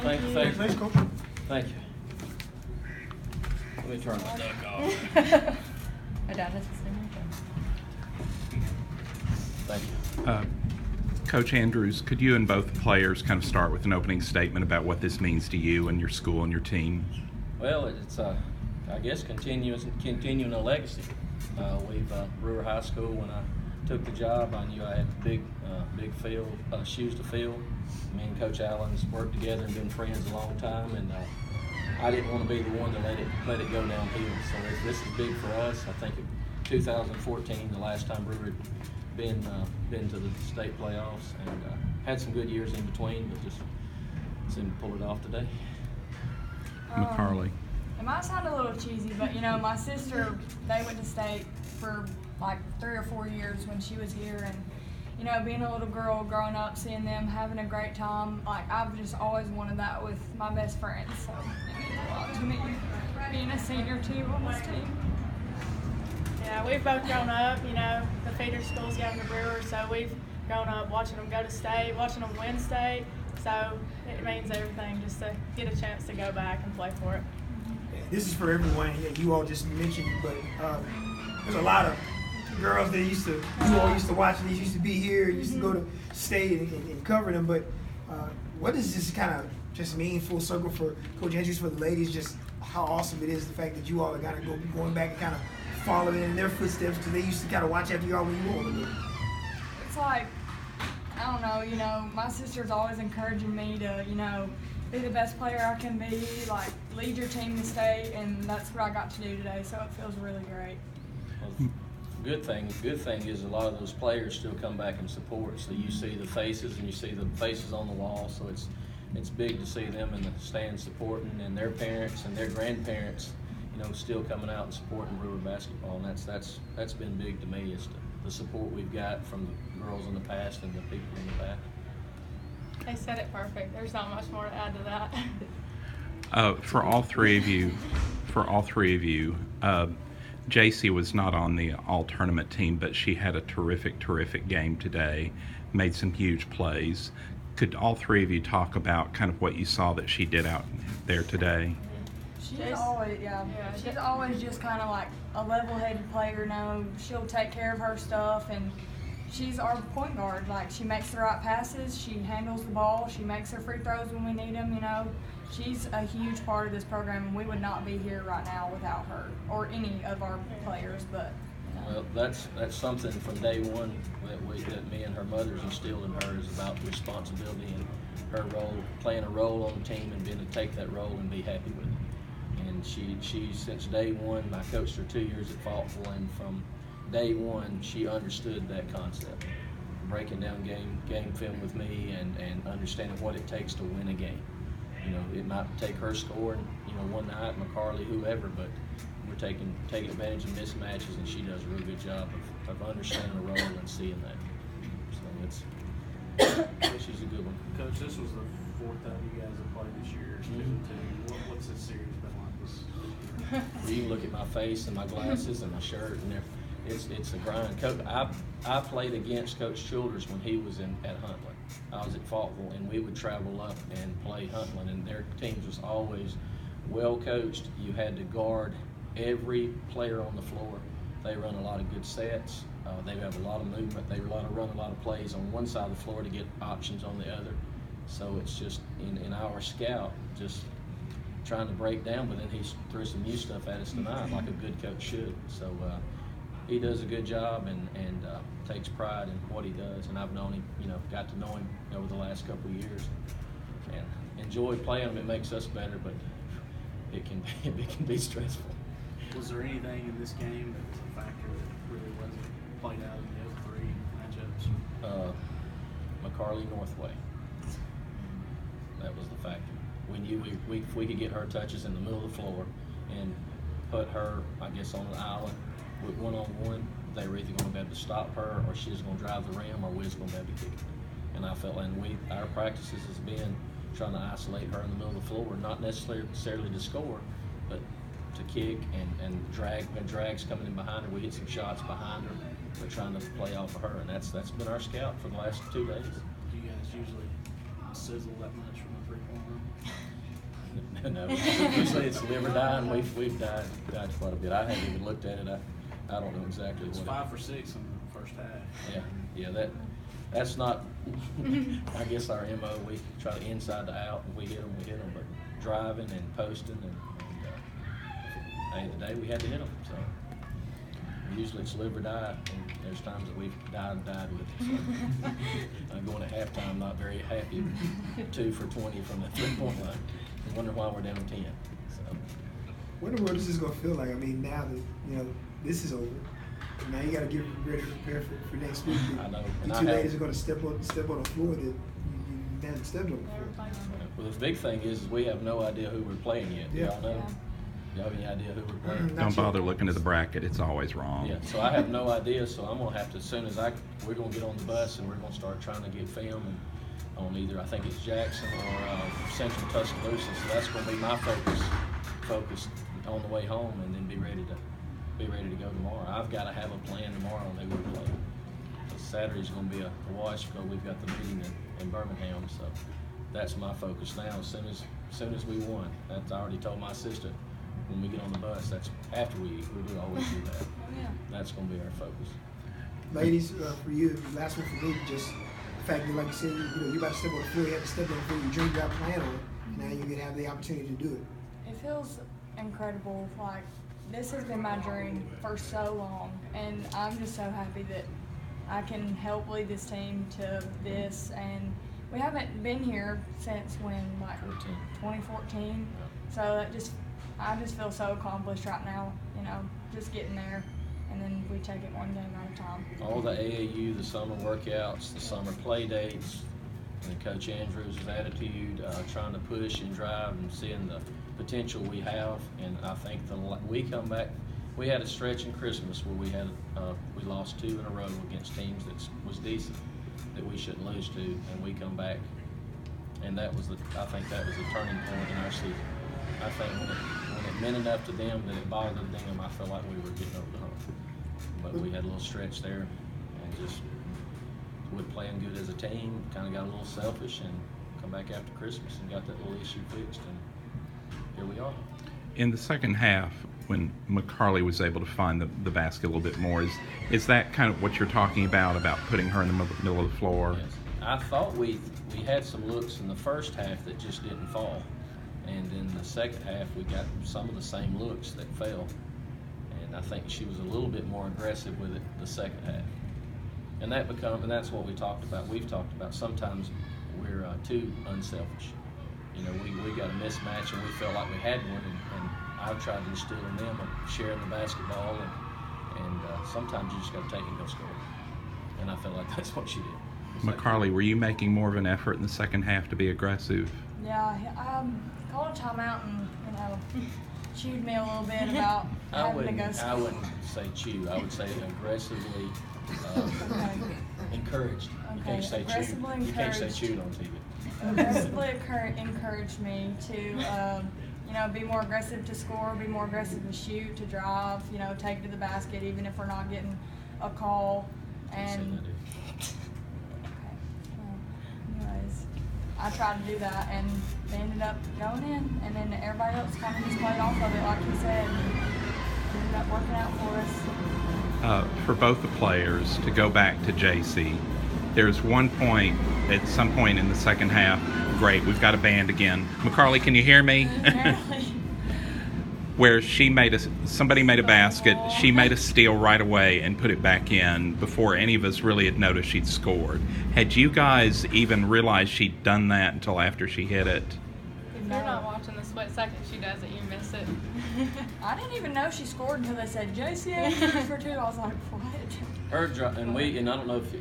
Thank you. Thanks, Coach. Thank you. Let me turn my duck off. My dad has the same thing. Thank you. Coach Andrews, could you and both players kind of start with an opening statement about what this means to you and your school and your team? Well, it's I guess continuing a legacy. Brewer High School, when I took the job, I knew I had big shoes to fill. Me and Coach Allen's worked together and been friends a long time, and I didn't want to be the one to let it go downhill. So this is big for us. I think in 2014, the last time Brewer had been to the state playoffs, and had some good years in between, but just seemed to pull it off today. McCarley. It might sound a little cheesy, but my sister, they went to state for like 3 or 4 years when she was here, and being a little girl growing up, seeing them having a great time, like I've just always wanted that with my best friends. So it means a lot to me being a senior too on this team. Yeah, we've both grown up, the feeder schools going to Brewer, so we've grown up watching them go to state, watching them win state, so it means everything just to get a chance to go back and play for it. This is for everyone. You all just mentioned, but there's a lot of girls that you all used to watch. These used to be here, used to go to state and cover them. But what does this kind of just mean full circle for Coach Andrews, for the ladies? Just how awesome it is, the fact that you all are kind of going back and kind of following in their footsteps, because they used to kind of watch after y'all when you were older. It's like, I don't know, my sister's always encouraging me to, be the best player I can be, like lead your team to state, and that's what I got to do today, so it feels really great. Well, good thing is a lot of those players still come back and support, so you see the faces and you see the faces on the wall, so it's big to see them in the stands supporting, and their parents and their grandparents still coming out and supporting Brewer basketball, and that's been big to me, is the support we've got from the girls in the past and the people in the back. They said it perfect. There's not much more to add to that. For all three of you, JC was not on the all-tournament team, but she had a terrific game today, made some huge plays. Could all three of you talk about kind of what you saw that she did out there today? She's always just kind of like a level-headed player. She'll take care of her stuff, and she's our point guard. Like, she makes the right passes, she handles the ball, she makes her free throws when we need them. She's a huge part of this program, and we would not be here right now without her or any of our players. But well, that's something from day one that me and her mother's instilled in her, is about responsibility and her role, playing a role on the team and being to take that role and be happy with it. And she since day one, I coached her 2 years at Faultville, and from day one she understood that concept, breaking down game film with me and understanding what it takes to win a game. It might take her scoring one night, McCarley, whoever, but we're taking advantage of mismatches, and she does a really good job of understanding the role and seeing that. So she's a good one. Coach, this was the fourth time you guys have played this year. What's this series been like this year? Well, you can look at my face and my glasses and my shirt, and it's a grind. Coach, I played against Coach Childers when he was at Huntland. I was at Faultville, and we would travel up and play Huntland, and their teams was always well coached. You had to guard every player on the floor. They run a lot of good sets. They have a lot of movement. They run a lot of plays on one side of the floor to get options on the other. So it's just in our scout, just trying to break down, but then he threw some new stuff at us tonight, like a good coach should. So he does a good job and takes pride in what he does. And I've known him, got to know him over the last couple of years, and enjoy playing him. It makes us better, but it can be stressful. Was there anything in this game that was a factor that really wasn't played out in the other three matchups? McCarley Northway. That was the factor. We knew if we could get her touches in the middle of the floor and put her, I guess, on an island with one-on-one, they were either going to be able to stop her, or she was going to drive the rim, or we was going to be able to kick it. And I felt like our practices has been trying to isolate her in the middle of the floor, not necessarily to score, but to kick and drag. When drag's coming in behind her, we hit some shots behind her. We're trying to play off of her, and that's been our scout for the last 2 days. Do you guys usually sizzle that much from a three-point line? No, usually it's live or die, and we've died quite a bit. I haven't even looked at it. I don't know exactly It's what. 5 for 6 in the first half. Yeah, that's not. I guess our MO. We try to inside to out, and we hit them. But driving and posting, and day of the day we had to hit them. So usually it's live or die, and there's times that we've died with it. So I'm going at halftime not very happy. 2 for 20 from the 3-point line. I wonder why we're down 10. So. Wonder what this is gonna feel like. I mean, now that this is over, now you got to get ready to prepare for next week. I know. The two ladies are gonna step on the floor that you haven't stepped on before. Well, the big thing is we have no idea who we're playing yet. Yeah. Y'all know? You have any idea who we're playing? Don't bother looking at the bracket. It's always wrong. Yeah, so I have no idea, so I'm going to have to, as soon as we're going to get on the bus and we're going to start trying to get film on either, I think it's Jackson or Central Tuscaloosa, so that's going to be my focus on the way home, and then be ready to go tomorrow. I've got to have a plan tomorrow on who we're playing. Saturday's going to be a wash because we've got the meeting in Birmingham, so that's my focus now. As soon as we won, I already told my assistant, when we get on the bus, that's after we eat. We do always do that. That's going to be our focus. Ladies, for you, last one for me, just the fact that, like you said, you're about to step on the floor, you have to step on the floor, you dreamed about playing on it, and now you can have the opportunity to do it. It feels incredible. Like, this has been my dream for so long, and I'm just so happy that I can help lead this team to this. And we haven't been here since when, like 2014. So I just feel so accomplished right now, just getting there, and then we take it one game at a time. All the AAU, the summer workouts, the summer play dates, and Coach Andrews' attitude, trying to push and drive and seeing the potential we have. And I think we come back. We had a stretch in Christmas where we lost 2 in a row against teams that was decent, that we shouldn't lose to, and we come back, and I think that was the turning point in our season. I think when it meant enough to them that it bothered them, I felt like we were getting over the hump. But we had a little stretch there, and just wasn't playing good as a team. Kind of got a little selfish, and come back after Christmas and got that little issue fixed, and here we are. In the second half, when McCarley was able to find the basket a little bit more, is that kind of what you're talking about putting her in the middle of the floor? Yes. I thought we had some looks in the first half that just didn't fall. And in the second half, we got some of the same looks that fell. And I think she was a little bit more aggressive with it the second half. And that's what we talked about. We've talked about sometimes we're too unselfish. We got a mismatch and we felt like we had one, and I've tried to instill in them of sharing the basketball, and sometimes you just got to take it and go score. And I felt like that's what she did. McCarley, were you making more of an effort in the second half to be aggressive? Yeah, called a timeout and chewed me a little bit about having to go score. I wouldn't say chew. I would say aggressively encouraged. You can't say chewed. You can't say chewed on TV. Aggressively encouraged me to, be more aggressive to score, be more aggressive to shoot, to drive, take it to the basket, even if we're not getting a call. And anyways, I tried to do that, and they ended up going in, and then everybody else kind of just played off of it, like you said, and it ended up working out for us. For both the players, to go back to JC, there's one point, at some point in the second half, great, we've got a band again. McCarley, can you hear me? Where somebody made a basket, she made a steal right away and put it back in before any of us really had noticed she'd scored. Had you guys even realized she'd done that until after she hit it? If you're not watching the split second she does it, you miss it. I didn't even know she scored until they said JC Andrews for 2. I was like, what? And I don't know if you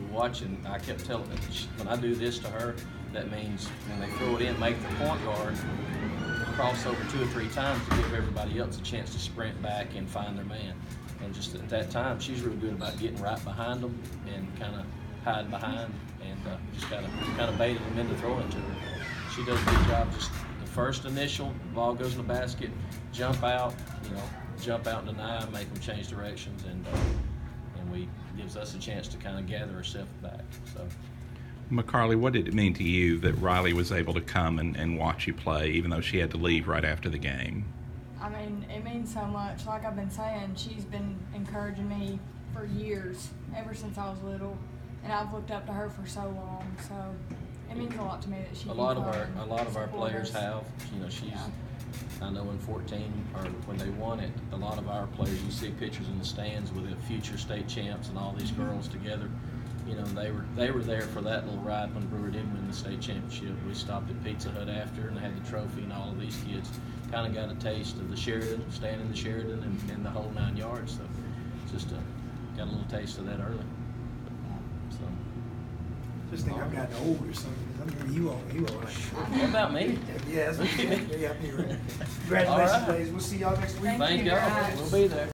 were watching, I kept telling them, when I do this to her, that means when they throw it in, make the point guard cross over 2 or 3 times to give everybody else a chance to sprint back and find their man. And just at that time, she's really good about getting right behind them and kind of hiding behind, and just kind of baiting them into throwing to her. She does a good job. Just the first initial, ball goes in the basket, jump out and deny, make them change directions, and we gives us a chance to kind of gather ourselves back. So McCarley, what did it mean to you that Riley was able to come and watch you play, even though she had to leave right after the game? I mean, it means so much. Like I've been saying, she's been encouraging me for years, ever since I was little, and I've looked up to her for so long. So it means a lot to me that she. A lot of our players have. You know, she's. Yeah. I know in 14 or when they won it, a lot of our players. You see pictures in the stands with the future state champs and all these girls together. You know, they were there for that little ride when Brewer did win the state championship. We stopped at Pizza Hut after and had the trophy, and all of these kids kind of got a taste of the Sheridan, staying in the Sheridan, and the whole 9 yards. So just got a little taste of that early. So. Just think I've gotten old or something. I mean, you all are short. What about me? Yeah, that's what yeah, you're right. All Congratulations, right. ladies. We'll see y'all next week. Thank Thank you, y'all. guys. We'll be there.